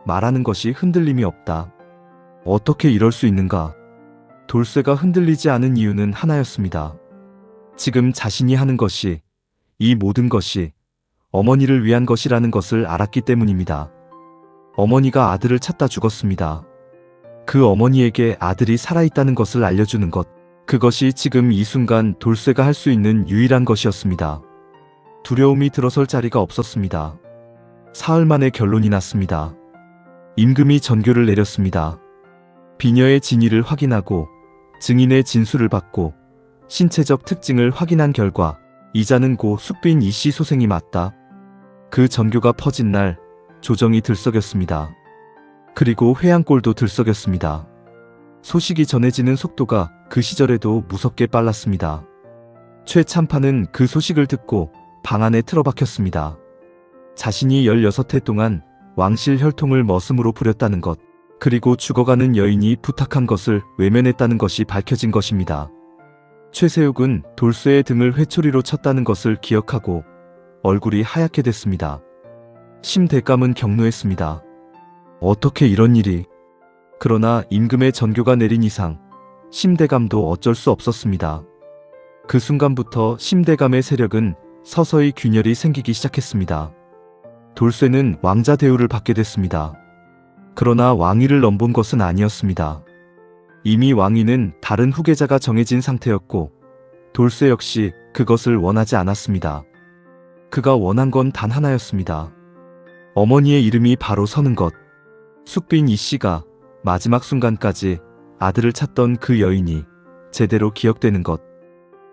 말하는 것이 흔들림이 없다. 어떻게 이럴 수 있는가? 돌쇠가 흔들리지 않은 이유는 하나였습니다. 지금 자신이 하는 것이, 이 모든 것이 어머니를 위한 것이라는 것을 알았기 때문입니다. 어머니가 아들을 찾다 죽었습니다. 그 어머니에게 아들이 살아있다는 것을 알려주는 것, 그것이 지금 이 순간 돌쇠가 할 수 있는 유일한 것이었습니다. 두려움이 들어설 자리가 없었습니다. 사흘 만에 결론이 났습니다. 임금이 전교를 내렸습니다. 비녀의 진위를 확인하고 증인의 진술을 받고 신체적 특징을 확인한 결과 이자는 고 숙빈 이씨 소생이 맞다. 그 전교가 퍼진 날 조정이 들썩였습니다. 그리고 회양골도 들썩였습니다. 소식이 전해지는 속도가 그 시절에도 무섭게 빨랐습니다. 최 참판은 그 소식을 듣고 방 안에 틀어박혔습니다. 자신이 16해 동안 왕실 혈통을 머슴으로 부렸다는 것, 그리고 죽어가는 여인이 부탁한 것을 외면했다는 것이 밝혀진 것입니다. 최세욱은 돌쇠의 등을 회초리로 쳤다는 것을 기억하고 얼굴이 하얗게 됐습니다. 심대감은 격노했습니다. 어떻게 이런 일이? 그러나 임금의 전교가 내린 이상 심대감도 어쩔 수 없었습니다. 그 순간부터 심대감의 세력은 서서히 균열이 생기기 시작했습니다. 돌쇠는 왕자 대우를 받게 됐습니다. 그러나 왕위를 넘본 것은 아니었습니다. 이미 왕위는 다른 후계자가 정해진 상태였고 돌쇠 역시 그것을 원하지 않았습니다. 그가 원한 건 단 하나였습니다. 어머니의 이름이 바로 서는 것. 숙빈 이씨가 마지막 순간까지 아들을 찾던 그 여인이 제대로 기억되는 것.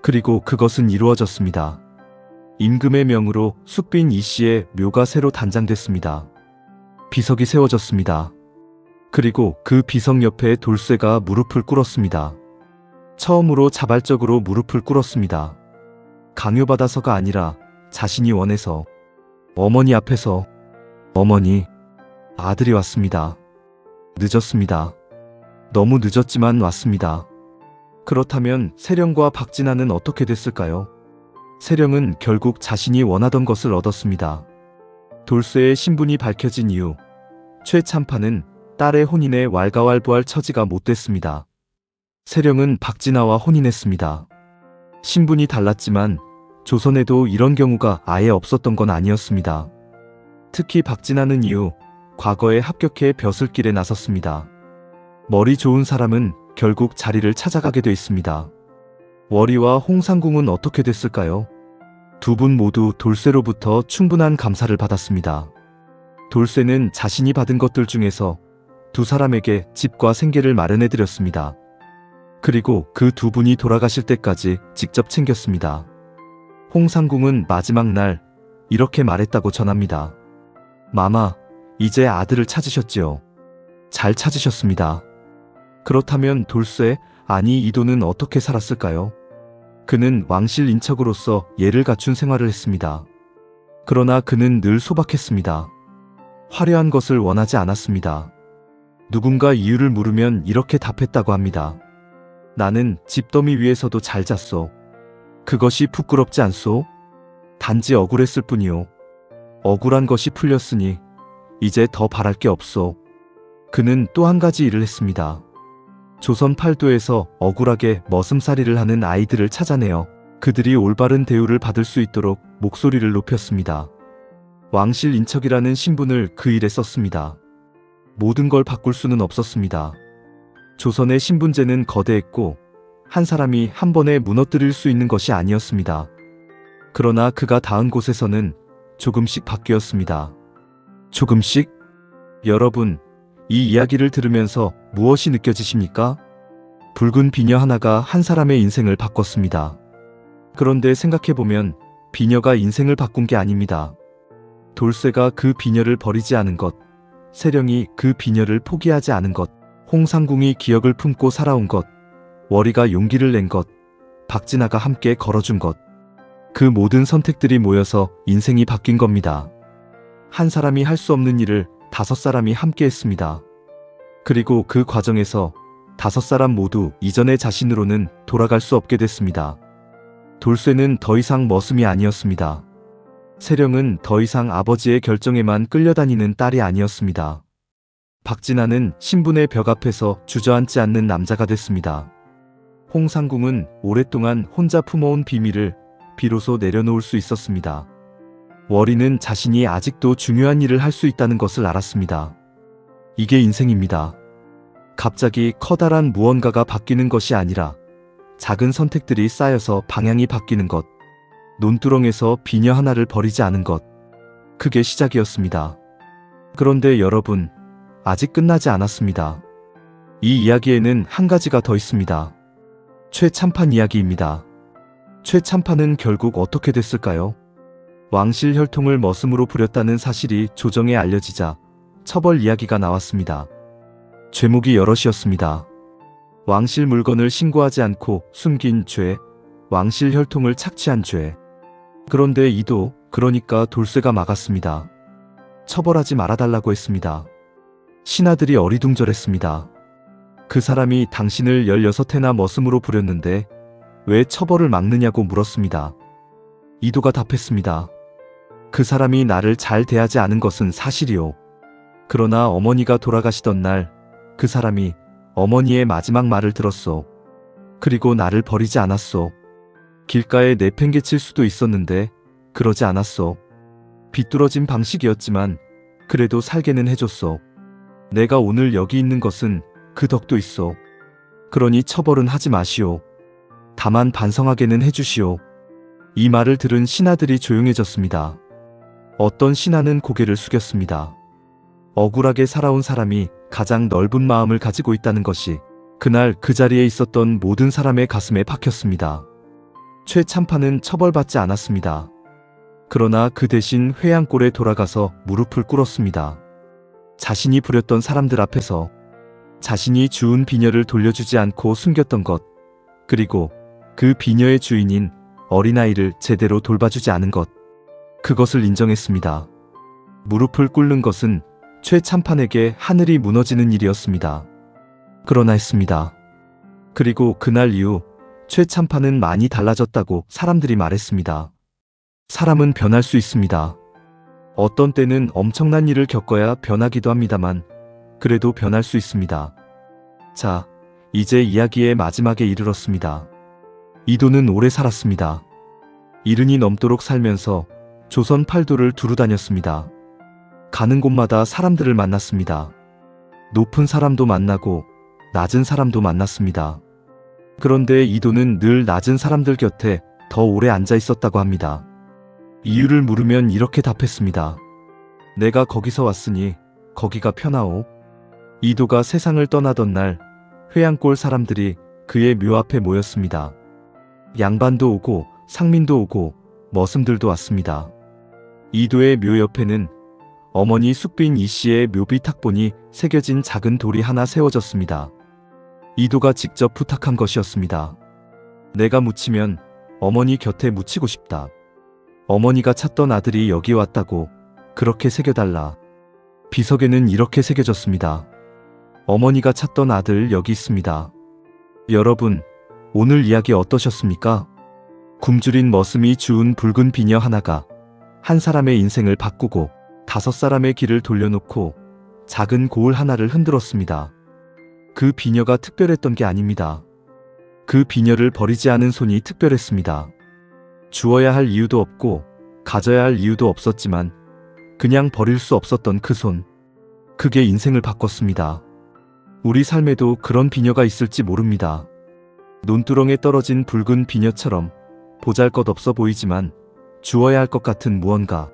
그리고 그것은 이루어졌습니다. 임금의 명으로 숙빈 이씨의 묘가 새로 단장됐습니다. 비석이 세워졌습니다. 그리고 그 비석 옆에 돌쇠가 무릎을 꿇었습니다. 처음으로 자발적으로 무릎을 꿇었습니다. 강요받아서가 아니라 자신이 원해서. 어머니 앞에서. 어머니, 아들이 왔습니다. 늦었습니다. 너무 늦었지만 왔습니다. 그렇다면 세령과 박진아는 어떻게 됐을까요? 세령은 결국 자신이 원하던 것을 얻었습니다. 돌쇠의 신분이 밝혀진 이후 최 참판은 딸의 혼인에 왈가왈부할 처지가 못 됐습니다. 세령은 박진아와 혼인했습니다. 신분이 달랐지만 조선에도 이런 경우가 아예 없었던 건 아니었습니다. 특히 박진아는 이후 과거에 합격해 벼슬길에 나섰습니다. 머리 좋은 사람은 결국 자리를 찾아가게 돼 있습니다. 월이와 홍상궁은 어떻게 됐을까요? 두 분 모두 돌쇠로부터 충분한 감사를 받았습니다. 돌쇠는 자신이 받은 것들 중에서 두 사람에게 집과 생계를 마련해드렸습니다. 그리고 그 두 분이 돌아가실 때까지 직접 챙겼습니다. 홍상궁은 마지막 날 이렇게 말했다고 전합니다. 마마, 이제 아들을 찾으셨지요. 잘 찾으셨습니다. 그렇다면 돌쇠, 아니 이도는 어떻게 살았을까요? 그는 왕실 인척으로서 예를 갖춘 생활을 했습니다. 그러나 그는 늘 소박했습니다. 화려한 것을 원하지 않았습니다. 누군가 이유를 물으면 이렇게 답했다고 합니다. 나는 집더미 위에서도 잘 잤소. 그것이 부끄럽지 않소? 단지 억울했을 뿐이요. 억울한 것이 풀렸으니 이제 더 바랄 게 없소. 그는 또 한 가지 일을 했습니다. 조선 팔도에서 억울하게 머슴살이를 하는 아이들을 찾아내어 그들이 올바른 대우를 받을 수 있도록 목소리를 높였습니다. 왕실 인척이라는 신분을 그 일에 썼습니다. 모든 걸 바꿀 수는 없었습니다. 조선의 신분제는 거대했고 한 사람이 한 번에 무너뜨릴 수 있는 것이 아니었습니다. 그러나 그가 닿은 곳에서는 조금씩 바뀌었습니다. 조금씩? 여러분, 이 이야기를 들으면서 무엇이 느껴지십니까? 붉은 비녀 하나가 한 사람의 인생을 바꿨습니다. 그런데 생각해보면 비녀가 인생을 바꾼 게 아닙니다. 돌쇠가 그 비녀를 버리지 않은 것, 세령이 그 비녀를 포기하지 않은 것, 홍상궁이 기억을 품고 살아온 것, 월이가 용기를 낸 것, 박진아가 함께 걸어준 것, 그 모든 선택들이 모여서 인생이 바뀐 겁니다. 한 사람이 할 수 없는 일을 5사람이 함께 했습니다. 그리고 그 과정에서 5사람 모두 이전의 자신으로는 돌아갈 수 없게 됐습니다. 돌쇠는 더 이상 머슴이 아니었습니다. 세령은 더 이상 아버지의 결정에만 끌려다니는 딸이 아니었습니다. 박진아는 신분의 벽 앞에서 주저앉지 않는 남자가 됐습니다. 홍상궁은 오랫동안 혼자 품어온 비밀을 비로소 내려놓을 수 있었습니다. 월이는 자신이 아직도 중요한 일을 할 수 있다는 것을 알았습니다. 이게 인생입니다. 갑자기 커다란 무언가가 바뀌는 것이 아니라 작은 선택들이 쌓여서 방향이 바뀌는 것, 논두렁에서 비녀 하나를 버리지 않은 것, 그게 시작이었습니다. 그런데 여러분, 아직 끝나지 않았습니다. 이 이야기에는 한 가지가 더 있습니다. 최참판 이야기입니다. 최참판은 결국 어떻게 됐을까요? 왕실 혈통을 머슴으로 부렸다는 사실이 조정에 알려지자 처벌 이야기가 나왔습니다. 죄목이 여럿이었습니다. 왕실 물건을 신고하지 않고 숨긴 죄, 왕실 혈통을 착취한 죄. 그런데 이도, 그러니까 돌쇠가 막았습니다. 처벌하지 말아달라고 했습니다. 신하들이 어리둥절했습니다. 그 사람이 당신을 16해나 머슴으로 부렸는데 왜 처벌을 막느냐고 물었습니다. 이도가 답했습니다. 그 사람이 나를 잘 대하지 않은 것은 사실이오. 그러나 어머니가 돌아가시던 날 그 사람이 어머니의 마지막 말을 들었소. 그리고 나를 버리지 않았소. 길가에 내팽개칠 수도 있었는데 그러지 않았소. 비뚤어진 방식이었지만 그래도 살게는 해줬소. 내가 오늘 여기 있는 것은 그 덕도 있소. 그러니 처벌은 하지 마시오. 다만 반성하게는 해주시오. 이 말을 들은 신하들이 조용해졌습니다. 어떤 신하는 고개를 숙였습니다. 억울하게 살아온 사람이 가장 넓은 마음을 가지고 있다는 것이 그날 그 자리에 있었던 모든 사람의 가슴에 박혔습니다. 최참판은 처벌받지 않았습니다. 그러나 그 대신 회양골에 돌아가서 무릎을 꿇었습니다. 자신이 부렸던 사람들 앞에서 자신이 주운 비녀를 돌려주지 않고 숨겼던 것, 그리고 그 비녀의 주인인 어린아이를 제대로 돌봐주지 않은 것, 그것을 인정했습니다. 무릎을 꿇는 것은 최참판에게 하늘이 무너지는 일이었습니다. 그러나 했습니다. 그리고 그날 이후 최참판은 많이 달라졌다고 사람들이 말했습니다. 사람은 변할 수 있습니다. 어떤 때는 엄청난 일을 겪어야 변하기도 합니다만 그래도 변할 수 있습니다. 자, 이제 이야기의 마지막에 이르렀습니다. 이도는 오래 살았습니다. 70이 넘도록 살면서 조선 팔도를 두루 다녔습니다. 가는 곳마다 사람들을 만났습니다. 높은 사람도 만나고 낮은 사람도 만났습니다. 그런데 이도는 늘 낮은 사람들 곁에 더 오래 앉아 있었다고 합니다. 이유를 물으면 이렇게 답했습니다. 내가 거기서 왔으니 거기가 편하오. 이도가 세상을 떠나던 날 회양골 사람들이 그의 묘 앞에 모였습니다. 양반도 오고 상민도 오고 머슴들도 왔습니다. 이도의 묘 옆에는 어머니 숙빈 이씨의 묘비 탁본이 새겨진 작은 돌이 하나 세워졌습니다. 이도가 직접 부탁한 것이었습니다. 내가 묻히면 어머니 곁에 묻히고 싶다. 어머니가 찾던 아들이 여기 왔다고 그렇게 새겨달라. 비석에는 이렇게 새겨졌습니다. 어머니가 찾던 아들 여기 있습니다. 여러분, 오늘 이야기 어떠셨습니까? 굶주린 머슴이 주운 붉은 비녀 하나가 한 사람의 인생을 바꾸고 5사람의 길을 돌려놓고 작은 고을 하나를 흔들었습니다. 그 비녀가 특별했던 게 아닙니다. 그 비녀를 버리지 않은 손이 특별했습니다. 주어야 할 이유도 없고 가져야 할 이유도 없었지만 그냥 버릴 수 없었던 그 손. 그게 인생을 바꿨습니다. 우리 삶에도 그런 비녀가 있을지 모릅니다. 논두렁에 떨어진 붉은 비녀처럼 보잘것없어 보이지만 주어야 할 것 같은 무언가.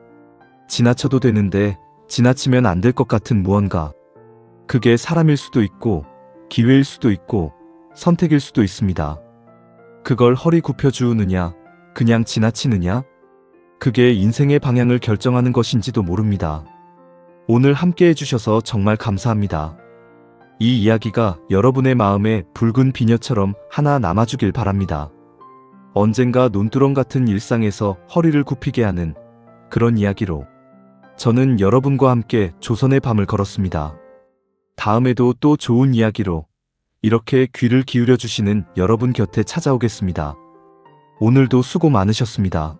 지나쳐도 되는데 지나치면 안 될 것 같은 무언가. 그게 사람일 수도 있고 기회일 수도 있고 선택일 수도 있습니다. 그걸 허리 굽혀 주우느냐 그냥 지나치느냐? 그게 인생의 방향을 결정하는 것인지도 모릅니다. 오늘 함께 해주셔서 정말 감사합니다. 이 이야기가 여러분의 마음에 붉은 비녀처럼 하나 남아주길 바랍니다. 언젠가 논두렁 같은 일상에서 허리를 굽히게 하는 그런 이야기로 저는 여러분과 함께 조선의 밤을 걸었습니다. 다음에도 또 좋은 이야기로 이렇게 귀를 기울여 주시는 여러분 곁에 찾아오겠습니다. 오늘도 수고 많으셨습니다.